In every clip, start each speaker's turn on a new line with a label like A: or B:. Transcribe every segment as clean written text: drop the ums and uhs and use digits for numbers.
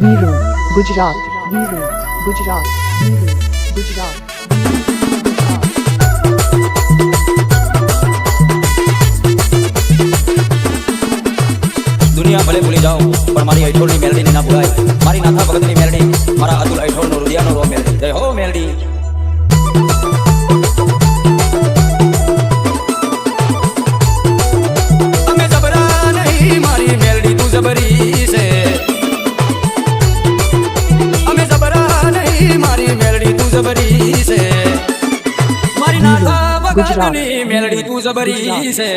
A: વીરો ગુજરાત વીરો ગુજરાત વીરો ગુજરાત
B: दुनिया भले भूली जाओ पर मारी ऐठोल नी मेलडी ना भूलाय मारी नाथा भगत नी मेलडी मारा अतुल ऐठोल नो रुदिया नो रो मेलडी जय हो मेलडी हमें जबरा नहीं मारी मेलडी तू जबरी से हमें जबरा नहीं मारी मेलडी तू जबरी से मारी नाथा भगत नी मेलडी तू जबरी से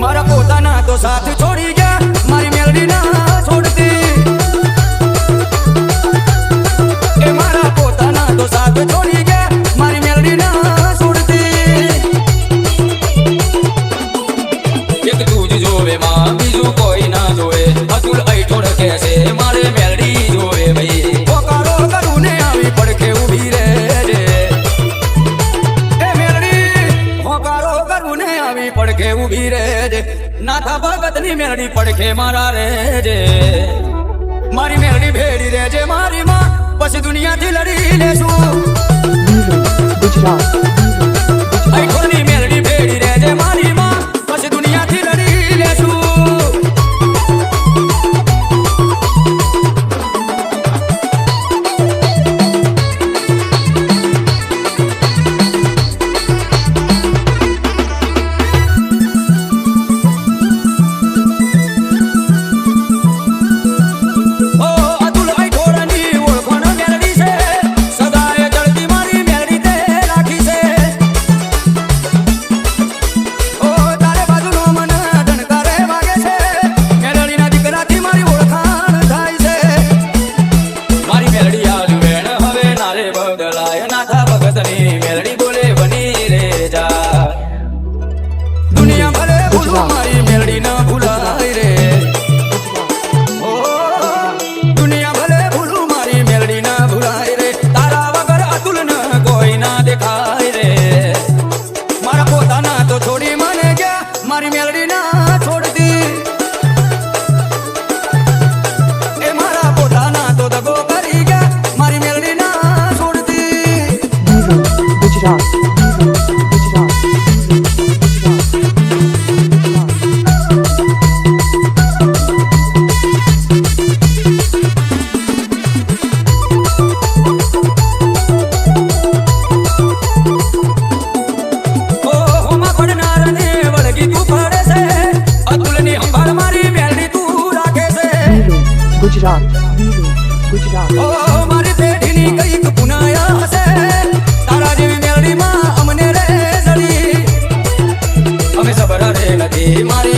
B: मारा पोताना तो साथ छोड़ी गया मारी मेलडी ना छोड़ती ए मारा पोताना तो साथ छोड़ी गया मारी मेलडी ना छोड़ती एक दूज जोवे मां बीजू कोई ना जोवे अतुल ऐठोड़ कैसे मारे मेलडी जोवे भाई पोकारो करूने आवी पड़के उभी रे ए मेलडी पोकारो करूने आवी पड़के उभी रे नाथा भगत नी मेलडी पड़के मारा रे जे मारी मेलडी भेड़ी रे जे मारी मां बस दुनिया थी लड़ी लेसू
A: गुजरात
B: ऐठोल नी मेलडी भेड़ी रे जे मारी मां बस दुनिया थी लड़ी लेसू दुनिया भले भूलू मारी मेलडी ना भुलाय रे ओ दुनिया भले भूलू मारी मेलडी ना भुलाय रे तारा वगर अतुल न कोई ना दिखाय रे मारा पोताना तो छोड़ी माने गया मारी मेलडी ना छोड़ दी ए मारा पोताना तो दगो करी गया मारी मेलडी ना छोड़ दी
A: गुजरात गुजरात वीरो गुजरात
B: ओ मारी पेढ़ी नी कई पुनाया हसे तारा जेवी मेलडी मां अमने रे जड़ी हमें सबरा रे नदी मारी